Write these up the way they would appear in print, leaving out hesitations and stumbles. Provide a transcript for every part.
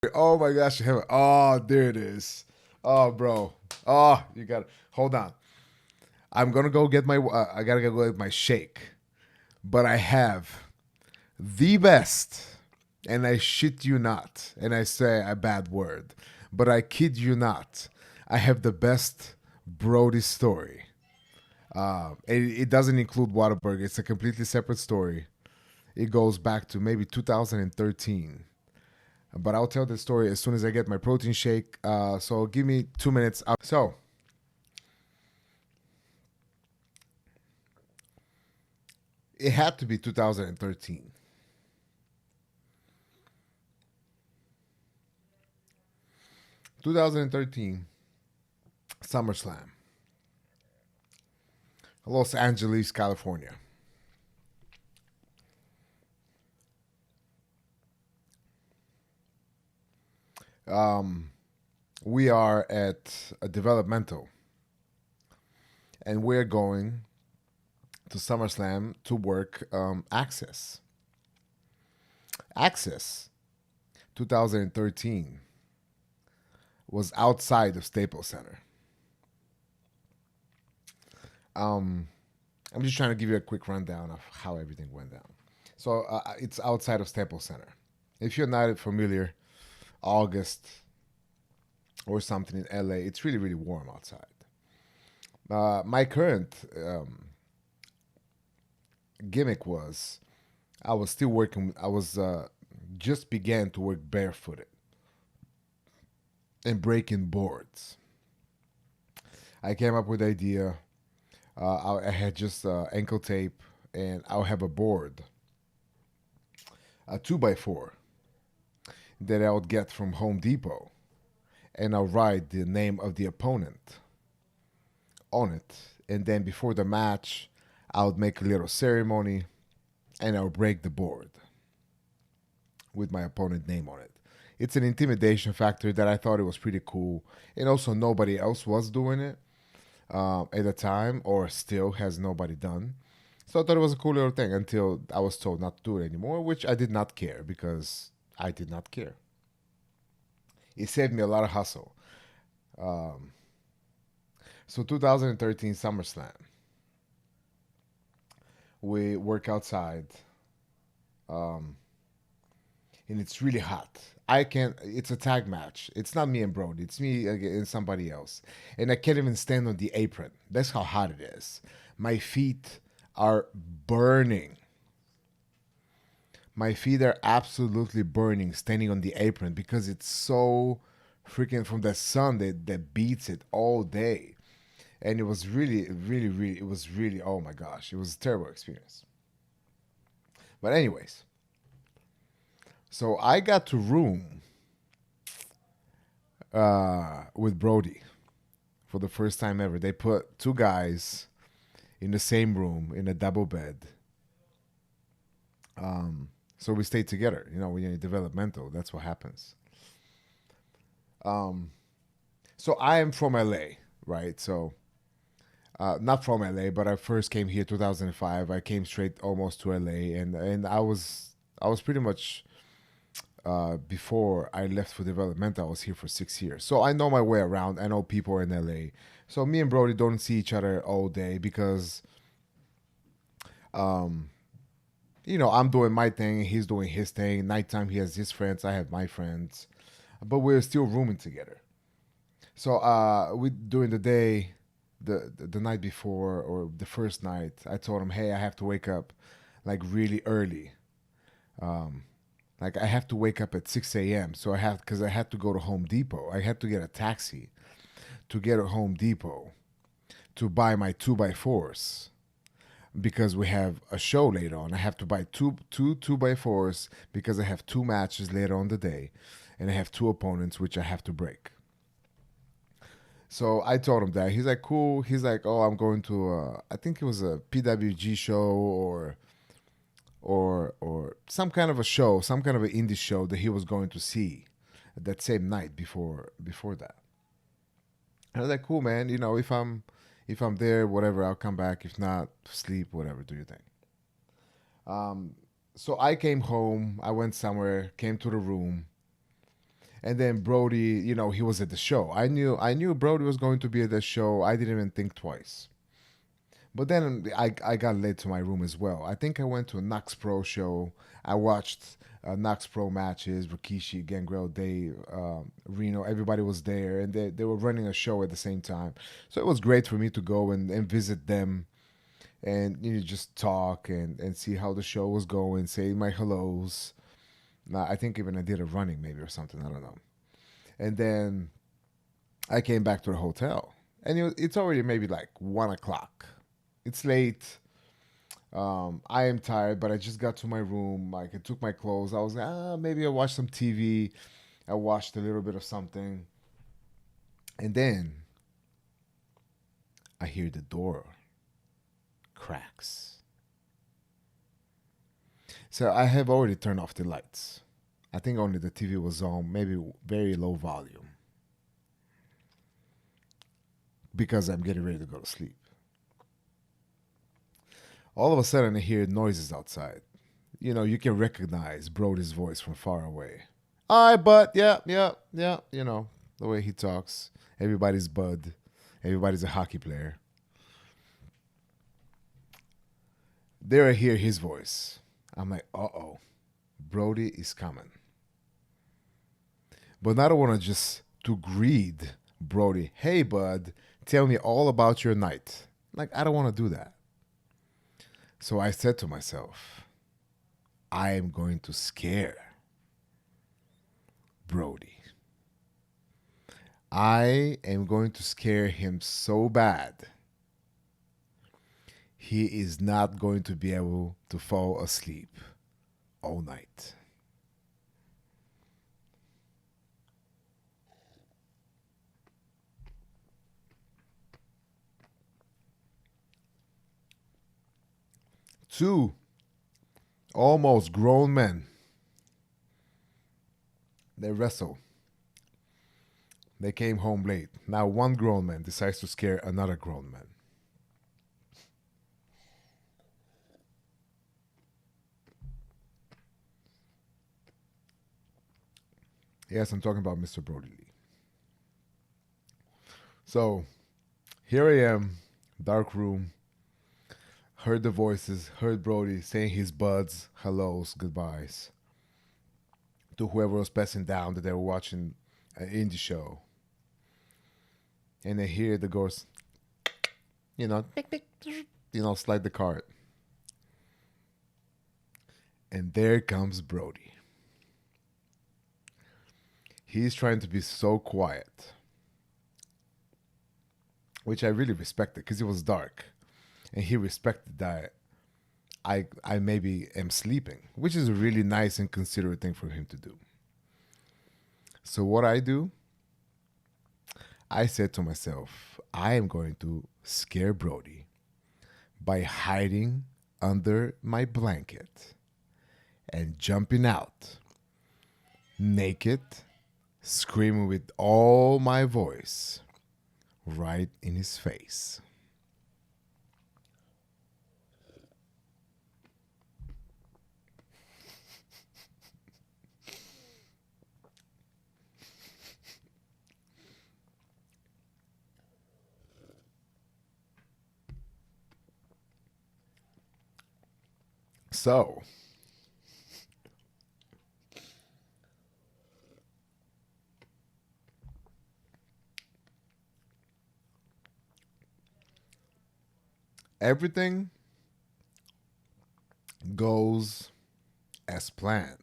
Oh my gosh, oh, there it is. Oh, bro. Oh, you got hold on. I'm gonna go get my. I gotta go get my shake, but I have the best, and I shit you not, and I say a bad word, but I kid you not. I have the best Brodie story. It doesn't include Whataburger. It's a completely separate story. It goes back to maybe 2013. But I'll tell the story as soon as I get my protein shake. So give me 2 minutes. So it had to be 2013. 2013 SummerSlam, Los Angeles, California. Um, we are at a developmental, and we're going to SummerSlam to work Access. Access 2013 was outside of Staples Center. Um, I'm just trying to give you a quick rundown of how everything went down. So it's outside of Staples Center. If you're not familiar, August or something in LA, it's really, really warm outside. My current gimmick was I was still working, I was just began to work barefooted and breaking boards. I came up with the idea. I had just ankle tape, and I'll have a board, a 2x4 that I would get from Home Depot, and I'll write the name of the opponent on it. And then before the match, I would make a little ceremony, and I'll break the board with my opponent name on it. It's an intimidation factor that I thought it was pretty cool, and also nobody else was doing it at the time, or still has nobody done. So I thought it was a cool little thing until I was told not to do it anymore, which I did not care because I did not care. It saved me a lot of hustle. Um, so 2013 SummerSlam, we work outside, um, and it's really hot. I can't. It's a tag match. It's not me and Brody. It's me and somebody else, and I can't even stand on the apron. That's how hot it is. My feet are burning. My feet are absolutely burning standing on the apron because it's so freaking from the sun that beats it all day. And it was really, really, really, it was really, oh my gosh, it was a terrible experience. But, anyways, so I got to room with Brody for the first time ever. They put two guys in the same room in a double bed. So we stayed together. You know, when you're developmental, that's what happens. Um, so I am from LA, right? So not from LA, but I first came here 2005. I came straight almost to LA, and I was pretty much before I left for development. I was here for 6 years, so I know my way around. I know people in LA. So me and Brody don't see each other all day because, um, I'm doing my thing, he's doing his thing. Nighttime, he has his friends, I have my friends, but we're still rooming together. So we during the day, the night before or the first night, I told him, hey, I have to wake up like really early. Um, like I have to wake up at 6 a.m. So I have because I had to go to Home Depot. I had to get a taxi to get to Home Depot to buy my 2x4s because we have a show later on. I have to buy two by fours because I have two matches later on the day, and I have two opponents which I have to break. So I told him that. He's like, cool. He's like, oh, I'm going to. I think it was a PWG show or some kind of a show, some kind of an indie show that he was going to see that same night before that. And I was like, cool, man. If I'm there, whatever, I'll come back. If not, sleep, whatever. Do your thing. Um, so I came home. I went somewhere, came to the room, And then Brodie, he was at the show. I knew Brodie was going to be at the show. I didn't even think twice. But then I got led to my room as well. I think I went to a Knox Pro show. I watched Knox Pro matches, Rikishi, Gangrel, Dave, Reno. Everybody was there, and they were running a show at the same time. So it was great for me to go and visit them and just talk and see how the show was going, say my hellos. I think even I did a running maybe or something. I don't know. And then I came back to the hotel, and it's already maybe like 1 o'clock. It's late. I am tired, but I just got to my room. Like I took my clothes. I was like, maybe I'll watch some TV. I watched a little bit of something, and then I hear the door cracks. So I have already turned off the lights. I think only the TV was on, maybe very low volume, because I'm getting ready to go to sleep. All of a sudden, I hear noises outside. You can recognize Brodie's voice from far away. All right, bud. Yeah, yeah, yeah. The way he talks. Everybody's bud. Everybody's a hockey player. There I hear his voice. I'm like, uh-oh. Brodie is coming. But now I don't want to just to greet Brodie. Hey, bud, tell me all about your night. Like, I don't want to do that. So I said to myself, I am going to scare Brodie. I am going to scare him so bad, he is not going to be able to fall asleep all night. Two almost grown men. They wrestle. They came home late. Now one grown man decides to scare another grown man. Yes, I'm talking about Mr. Brodie Lee. So here I am, dark room. Heard the voices, heard Brodie saying his buds, hellos, goodbyes to whoever was passing down that they were watching an indie show. And they hear the ghost, slide the cart. And there comes Brodie. He's trying to be so quiet, which I really respected because it was dark. And he respected that I maybe am sleeping, which is a really nice and considerate thing for him to do. So what I do, I said to myself, I am going to scare Brodie by hiding under my blanket and jumping out, naked, screaming with all my voice, right in his face. So, everything goes as planned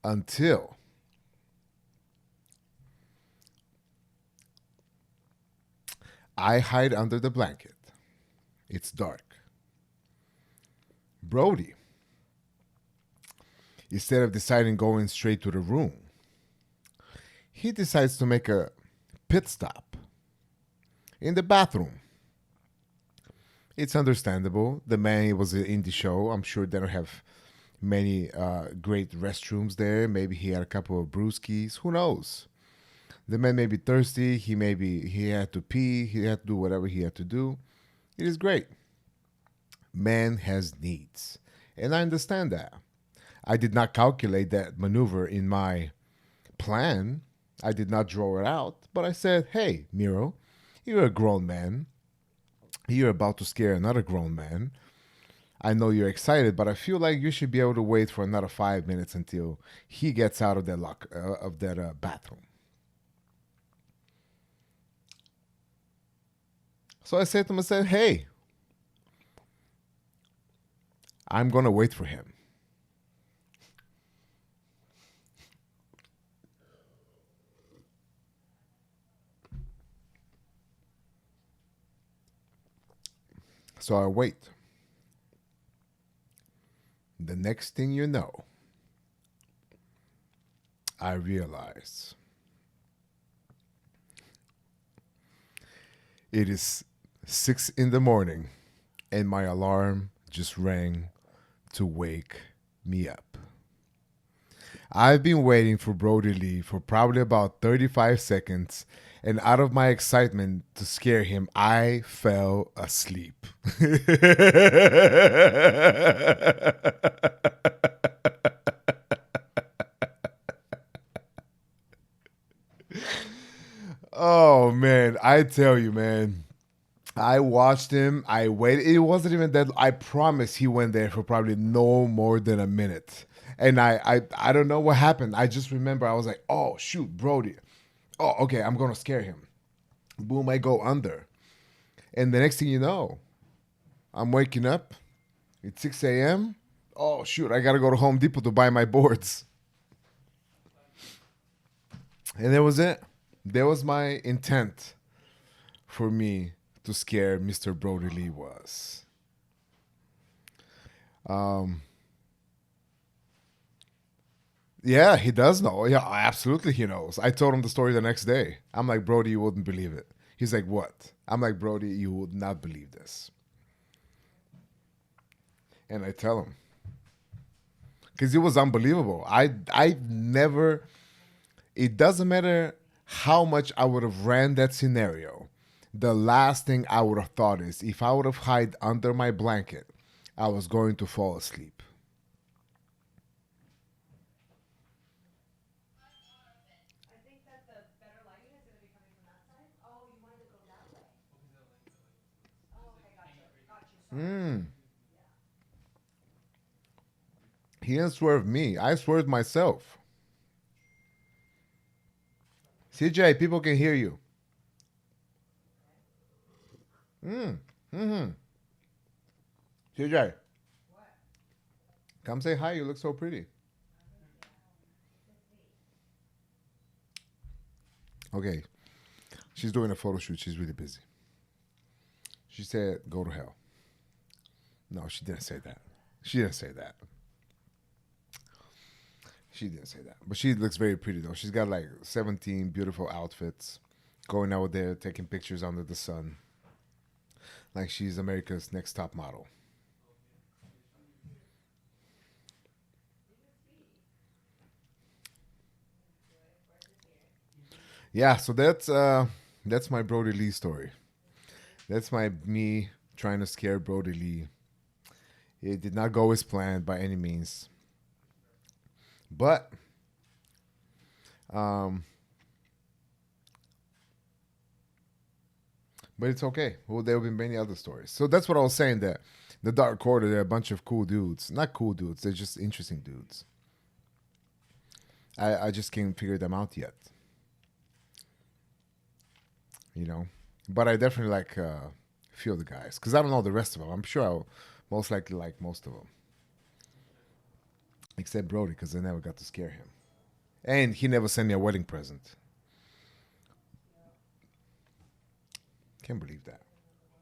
until I hide under the blanket. It's dark. Brodie, instead of deciding going straight to the room, he decides to make a pit stop in the bathroom. It's understandable. The man was in the show. I'm sure they don't have many great restrooms there. Maybe he had a couple of brewskis. Who knows? The man may be thirsty. He had to pee. He had to do whatever he had to do. It is great. Man has needs, and I understand that. I did not calculate that maneuver in my plan. I did not draw it out, but I said, "Hey, Miro, you're a grown man. You're about to scare another grown man. I know you're excited, but I feel like you should be able to wait for another 5 minutes until he gets out of that bathroom." So I said to him, I said, "Hey, I'm gonna wait for him." So I wait. The next thing you know, I realize it is 6 in the morning and my alarm just rang to wake me up. I've been waiting for Brodie Lee for probably about 35 seconds, and out of my excitement to scare him, I fell asleep. Oh man, I tell you, man. I watched him. I waited. It wasn't even that. I promise he went there for probably no more than a minute. And I don't know what happened. I just remember I was like, oh shoot, Brodie. Oh, okay, I'm gonna scare him. Boom, I go under. And the next thing you know, I'm waking up. It's 6 a.m. Oh shoot, I gotta go to Home Depot to buy my boards. And that was it. That was my intent for me to scare Mr. Brodie Lee was. Yeah, he does know. Yeah, absolutely he knows. I told him the story the next day. I'm like, Brodie, you wouldn't believe it. He's like, what? I'm like, Brodie, you would not believe this. And I tell him. Because it was unbelievable. I never, it doesn't matter how much I would have ran that scenario. The last thing I would have thought is if I would have hid under my blanket, I was going to fall asleep. He didn't swerve me. I swerved myself. CJ, people can hear you. CJ, come say hi. You look so pretty. Okay. She's doing a photo shoot. She's really busy. She said, go to hell. No, she didn't say that. She didn't say that. She didn't say that. But she looks very pretty, though. She's got like 17 beautiful outfits, going out there, taking pictures under the sun. Like she's America's next top model. Yeah, so that's my Brodie Lee story. That's my me trying to scare Brodie Lee. It did not go as planned by any means. But um but it's okay. Well, there will be many other stories. So that's what I was saying, that the Dark Order, they're a bunch of cool dudes. Not cool dudes, they're just interesting dudes. I just can't figure them out yet. You know? But I definitely like few of the guys. Because I don't know the rest of them. I'm sure I'll most likely like most of them. Except Brodie, because I never got to scare him. And he never sent me a wedding present. Can't believe that.